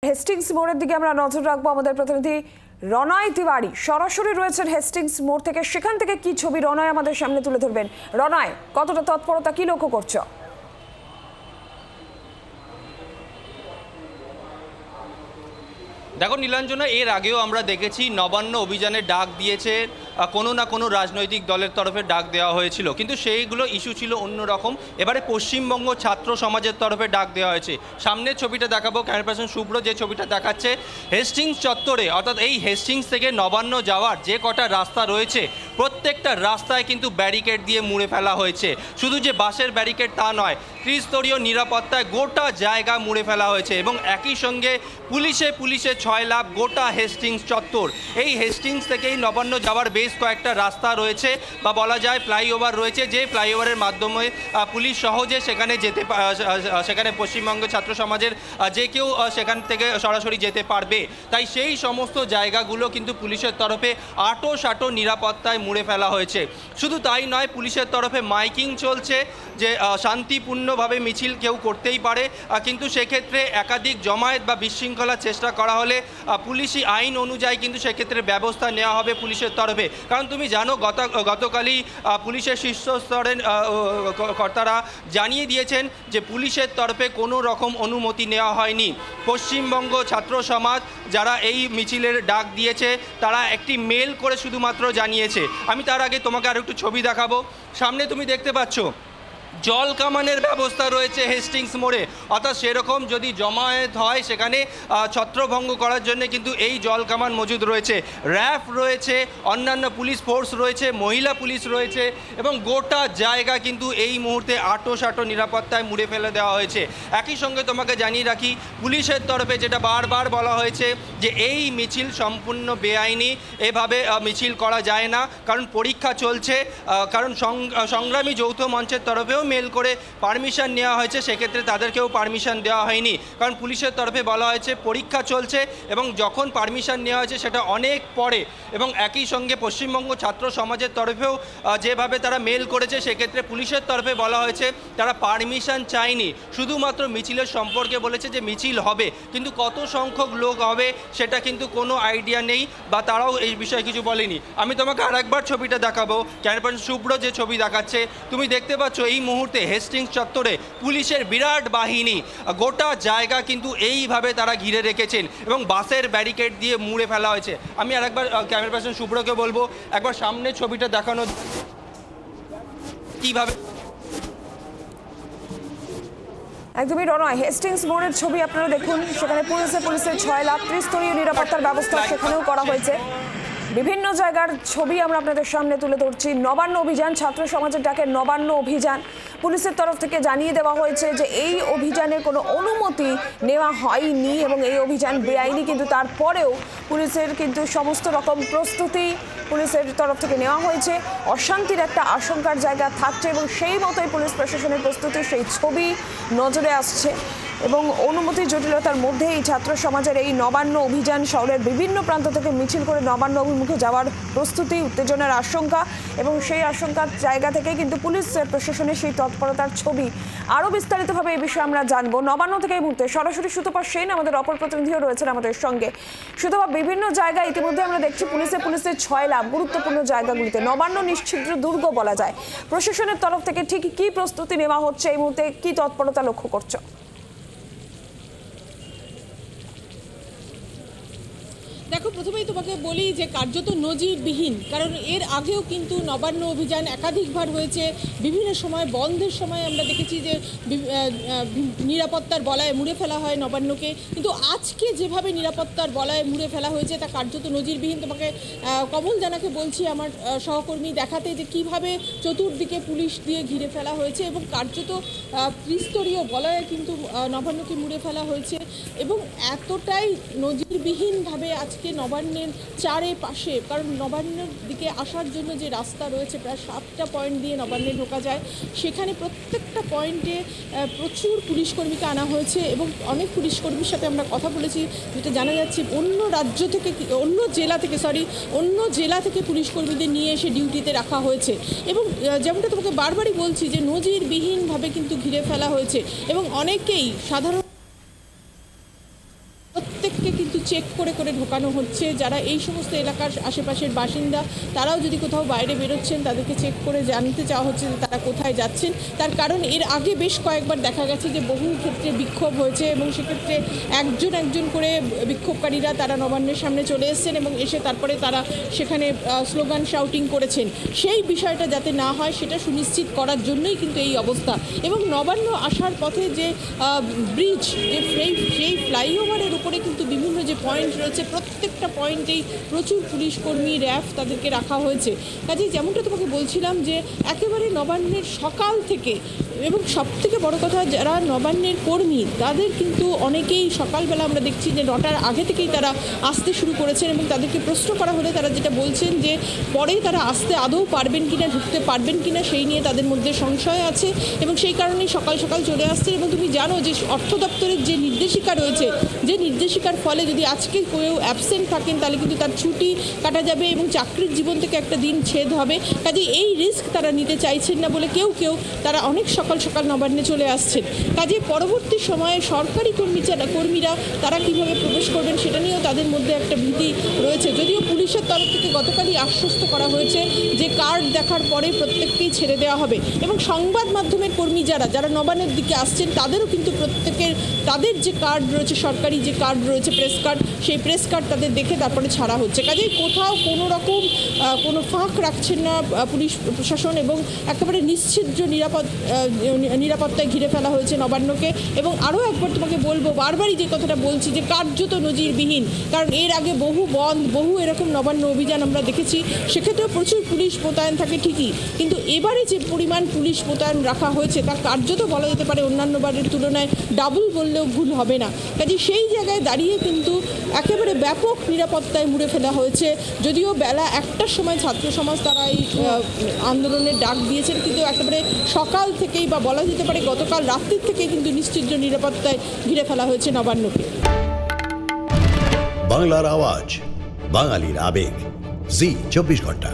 Hastings মোড়ের দিকে আমরা নজর রাখবো। আমাদের প্রতিনিধি রনয় তিওয়ারি সরাসরি রয়েছেন হেস্টিংস মোড় থেকে। সেখান থেকে কি ছবি রনয় আমাদের সামনে তুলে ধরবেন? রনয়, কতটা তৎপরতা কি লক্ষ্য করছো? দেখো নীলাঞ্জনা, এর আগেও আমরা দেখেছি নবান্ন অভিযানের ডাক দিয়েছে কোনো না কোনো রাজনৈতিক দলের তরফে ডাক দেওয়া হয়েছিল, কিন্তু সেইগুলো ইস্যু ছিল অন্যরকম। এবারে পশ্চিমবঙ্গ ছাত্র সমাজের তরফে ডাক দেওয়া হয়েছে। সামনের ছবিটা দেখাবো, ক্যামেরা পার্সন শুভ্র যে ছবিটা দেখাচ্ছে, হেস্টিংস চত্বরে অর্থাৎ এই হেস্টিংস থেকে নবান্ন যাওয়ার যে কটা রাস্তা রয়েছে প্রত্যেকটা রাস্তায় কিন্তু ব্যারিকেড দিয়ে মুড়ে ফেলা হয়েছে। শুধু যে বাসের ব্যারিকেড তা নয়, ত্রিস্তরীয় নিরাপত্তায় গোটা জায়গা মুড়ে ফেলা হয়েছে এবং একই সঙ্গে পুলিশে 6 লাখ গোটা হেস্টিংস চত্বর। এই হেস্টিংস থেকেই নবান্ন যাওয়ার বেশ কয়েকটা রাস্তা রয়েছে বা বলা যায় ফ্লাইওভার রয়েছে, যে ফ্লাইওভারের মাধ্যমে পুলিশ সহজে সেখানে পশ্চিমবঙ্গ ছাত্র সমাজের যে কেউ সেখান থেকে সরাসরি যেতে পারবে। তাই সেই সমস্ত জায়গাগুলো কিন্তু পুলিশের তরফে আঁটো নিরাপত্তায় মুড়ে ফেলা হয়েছে। শুধু তাই নয়, পুলিশের তরফে মাইকিং চলছে যে শান্তিপূর্ণভাবে মিছিল কেউ করতেই পারে, কিন্তু সেক্ষেত্রে একাধিক জমায়েত বা বিশৃঙ্খলার চেষ্টা করা হলে পুলিশি আইন অনুযায়ী কিন্তু সেক্ষেত্রে ব্যবস্থা নেওয়া হবে পুলিশের তরফে। কারণ তুমি জানো গতকালই পুলিশের শীর্ষ স্তরের কর্তারা জানিয়ে দিয়েছেন যে পুলিশের তরফে কোনো রকম অনুমতি নেওয়া হয়নি। পশ্চিমবঙ্গ ছাত্র সমাজ যারা এই মিছিলের ডাক দিয়েছে তারা একটি মেল করে শুধুমাত্র জানিয়েছে। আমি তার আগে তোমাকে আর একটু ছবি দেখাবো। সামনে তুমি দেখতে পাচ্ছ জল কামানের ব্যবস্থা রয়েছে হেস্টিংস মোড়ে, অর্থাৎ সেরকম যদি জমায়েত হয় সেখানে ছত্রভঙ্গ করার জন্য কিন্তু এই জল কামান মজুদ রয়েছে। র্যাফ রয়েছে, অন্যান্য পুলিশ ফোর্স রয়েছে, মহিলা পুলিশ রয়েছে এবং গোটা জায়গা কিন্তু এই মুহূর্তে আঁটো নিরাপত্তায় মুড়ে ফেলে দেওয়া হয়েছে। একই সঙ্গে তোমাকে জানিয়ে রাখি, পুলিশের তরফে যেটা বারবার বলা হয়েছে যে এই মিছিল সম্পূর্ণ বেআইনি, এভাবে মিছিল করা যায় না, কারণ পরীক্ষা চলছে। কারণ সংগ্রামী যৌথ মঞ্চের তরফেও মেল করে পারমিশন নেওয়া হয়েছে, সেক্ষেত্রে তাদেরকেও পারমিশন দেওয়া হয়নি, কারণ পুলিশের তরফে বলা হয়েছে পরীক্ষা চলছে এবং যখন পারমিশন নেওয়া হয়েছে সেটা অনেক পরে। এবং একই সঙ্গে পশ্চিমবঙ্গ ছাত্র সমাজের তরফেও যেভাবে তারা মেল করেছে, সেক্ষেত্রে পুলিশের তরফে বলা হয়েছে তারা পারমিশন চায়নি, শুধুমাত্র মিছিলের সম্পর্কে বলেছে যে মিছিল হবে, কিন্তু কত সংখ্যক লোক হবে সেটা কিন্তু কোনো আইডিয়া নেই বা তারাও এই বিষয়ে কিছু বলেনি। আমি তোমাকে আরেকবার ছবিটা দেখাবো, ক্যামেরা পার্সন শুভ্র যে ছবি দেখাচ্ছে, তুমি দেখতে পাচ্ছ এই মুহূর্তে হেস্টিংস চত্বরে পুলিশের বিরাট বাহিনী গোটা জায়গা কিন্তু এইভাবে তারা ঘিরে রেখেছেন এবং বাসের ব্যারিকেড দিয়ে মুড়ে ফেলা হয়েছে। আমি আরেকবার ক্যামেরা পার্সন শুভ্রকে বলবো একবার সামনের ছবিটা দেখানো কিভাবে। একদমই রনয়, হেস্টিংস মোড়ের ছবি আপনারা দেখুন। সেখানে পুলিশের 6 লাখ ত্রিস্তরীয় নিরাপত্তার ব্যবস্থা সেখানেও করা হয়েছে। বিভিন্ন জায়গার ছবি আমরা আপনাদের সামনে তুলে ধরছি। নবান্ন অভিযান, ছাত্র সমাজের ডাকে নবান্ন অভিযান, পুলিশের তরফ থেকে জানিয়ে দেওয়া হয়েছে যে এই অভিযানের কোনো অনুমতি নেওয়া হয়নি এবং এই অভিযান বেআইনি, কিন্তু তারপরেও পুলিশের কিন্তু সমস্ত রকম প্রস্তুতি পুলিশের তরফ থেকে নেওয়া হয়েছে। অশান্তির একটা আশঙ্কার জায়গা থাকছে এবং সেই মতোই পুলিশ প্রশাসনের প্রস্তুতি, সেই ছবি নজরে আসছে এবং অনুমতির জটিলতার মধ্যেই ছাত্র সমাজের এই নবান্ন অভিযান শহরের বিভিন্ন প্রান্ত থেকে মিছিল করে নবান্ন অভিমুখে যাওয়ার প্রস্তুতি, উত্তেজনার আশঙ্কা এবং সেই আশঙ্কার জায়গা থেকে কিন্তু পুলিশ প্রশাসনের সেই তৎপরতার ছবি। আরও বিস্তারিতভাবে এই বিষয়ে আমরা জানবো। নবান্ন থেকে এই মুহূর্তে সরাসরি সুতপা সেন আমাদের অপর প্রতিনিধিও রয়েছেন আমাদের সঙ্গে। সুতপা, বিভিন্ন জায়গায় ইতিমধ্যে আমরা দেখছি পুলিশের 6 লাখ গুরুত্বপূর্ণ জায়গাগুলিতে নবান্ন নিশ্ছিদ্র দুর্গ বলা যায়। প্রশাসনের তরফ থেকে ঠিক কী প্রস্তুতি নেওয়া হচ্ছে, এই মুহূর্তে কী তৎপরতা লক্ষ্য করছো? দেখো, প্রথমেই তোমাকে বলি যে কার্যত নজিরবিহীন, কারণ এর আগেও কিন্তু নবান্ন অভিযান একাধিকবার হয়েছে। বিভিন্ন সময় বন্ধের সময় আমরা দেখেছি যে নিরাপত্তার বলয়ে মুড়ে ফেলা হয় নবান্নকে, কিন্তু আজকে যেভাবে নিরাপত্তার বলয়ে মুড়ে ফেলা হয়েছে তা কার্যত নজিরবিহীন। তোমাকে কমল জানাকে বলছি, আমার সহকর্মী, দেখাতে যে কিভাবে চতুর্দিকে পুলিশ দিয়ে ঘিরে ফেলা হয়েছে এবং কার্যত ত্রিস্তরীয় বলয়ে কিন্তু নবান্নকে মুড়ে ফেলা হয়েছে এবং এতটাই নজিরবিহীনভাবে আজকে নবান্নের চারপাশে, কারণ নবান্নের দিকে আসার জন্য যে রাস্তা রয়েছে প্রায় 7টা পয়েন্ট দিয়ে নবান্নে ঢোকা যায়, সেখানে প্রত্যেকটা পয়েন্টে প্রচুর পুলিশকর্মীকে আনা হয়েছে এবং অনেক পুলিশকর্মীর সাথে আমরা কথা বলেছি, যেটা জানা যাচ্ছে অন্য জেলা থেকে পুলিশকর্মীদের নিয়ে এসে ডিউটিতে রাখা হয়েছে এবং যেমনটা তোমাকে বারবারই বলছি যে নজিরবিহীনভাবে কিন্তু ঘিরে ফেলা হয়েছে এবং অনেকেই সাধারণ প্রত্যেককে কিন্তু চেক করে করে ঢোকানো হচ্ছে। যারা এই সমস্ত এলাকার আশেপাশের বাসিন্দা তারাও যদি কোথাও বাইরে বেরোচ্ছেন তাদেরকে চেক করে জানতে চাওয়া হচ্ছে যে তারা কোথায় যাচ্ছেন। তার কারণ এর আগে বেশ কয়েকবার দেখা গেছে যে বহু ক্ষেত্রে বিক্ষোভ হয়েছে এবং সেক্ষেত্রে একজন করে বিক্ষোভকারীরা তারা নবান্নের সামনে চলে এসেছেন এবং এসে তারপরে তারা সেখানে স্লোগান শাউটিং করেছেন। সেই বিষয়টা যাতে না হয় সেটা সুনিশ্চিত করার জন্যই কিন্তু এই অবস্থা। এবং নবান্ন আসার পথে যে ব্রিজ, যে সেই ফ্লাইওভারের উপরে কিন্তু বিভিন্ন যে পয়েন্ট রয়েছে প্রত্যেকটা পয়েন্টেই প্রচুর পুলিশ কর্মী, র্যাব তাদেরকে রাখা হয়েছে। কাজেই যেমনটা তোমাকে বলছিলাম যে একেবারে নবান্নের সকাল থেকে, এবং সবথেকে বড় কথা যারা নবান্নের কর্মী তাদের কিন্তু অনেকেই সকালবেলা আমরা দেখছি যে 9টার আগে থেকেই তারা আসতে শুরু করেছেন এবং তাদেরকে প্রশ্ন করা হলে তারা যেটা বলছেন যে পরে তারা আসতে আদৌ পারবেন কিনা, ঢুকতে পারবেন কিনা সেই নিয়ে তাদের মধ্যে সংশয় আছে এবং সেই কারণেই সকাল সকাল চলে আসছে। এবং তুমি জানো যে অর্থ দপ্তরের যে নির্দেশিকা রয়েছে, যে নির্দেশিকার ফলে যদি আজকে কেউ অ্যাবসেন্ট থাকেন তাহলে কিন্তু তার ছুটি কাটা যাবে এবং চাকরির জীবন থেকে একটা দিন ছেদ হবে। কাজেই এই রিস্ক তারা নিতে চাইছেন না বলে কেউ তারা অনেক সকাল সকাল নবান্নে চলে আসছেন। কাজে পরবর্তী সময়ে সরকারি কর্মীরা তারা কিভাবে প্রবেশ করবেন সেটা নিয়েও তাদের মধ্যে একটা ভীতি রয়েছে। যদিও পুলিশের তরফ থেকে গতকালই আশ্বস্ত করা হয়েছে যে কার্ড দেখার পরে প্রত্যেককেই ছেড়ে দেওয়া হবে এবং সংবাদ মাধ্যমের কর্মী যারা নবান্নের দিকে আসছেন তাদেরও কিন্তু প্রত্যেকের তাদের যে কার্ড রয়েছে, সরকারি যে কার্ড রয়েছে প্রেস কার্ড, সেই প্রেস কার্ড তাদের দেখে তারপরে ছাড়া হচ্ছে। কাজেই কোথাও কোনো রকম কোনো ফাঁক রাখছেন না পুলিশ প্রশাসন এবং একেবারে নিশ্চিদ্র নিরাপত্তায় ঘিরে ফেলা হয়েছে নবান্নকে। এবং আরও একবার তোমাকে বলবো, বারবারই যে কথাটা বলছি যে কার্যত নজিরবিহীন, কারণ এর আগে বহু এরকম নবান্ন অভিযান আমরা দেখেছি, সেক্ষেত্রেও প্রচুর পুলিশ মোতায়েন থাকে ঠিকই, কিন্তু এবারে যে পরিমাণ পুলিশ মোতায়েন রাখা হয়েছে তা কার্যত বলা যেতে পারে অন্যান্য বারের তুলনায় ডাবল বললেও ভুল হবে না। কাজে সেই জায়গায় দাঁড়িয়ে কিন্তু একেবারে ব্যাপক নিরাপত্তায় মুড়ে ফেলা হয়েছে। যদিও বেলা 1টার সময় ছাত্র সমাজ তারা এই আন্দোলনের ডাক দিয়েছেন, কিন্তু একেবারে সকাল থেকেই বা বলা যেতে পারে গতকাল রাত্রির থেকেই কিন্তু নিশ্চিদ্র নিরাপত্তায় ঘিরে ফেলা হয়েছে নবান্নকে। বাংলার আওয়াজ, বাঙালির আবেগ, জি 24 ঘন্টা।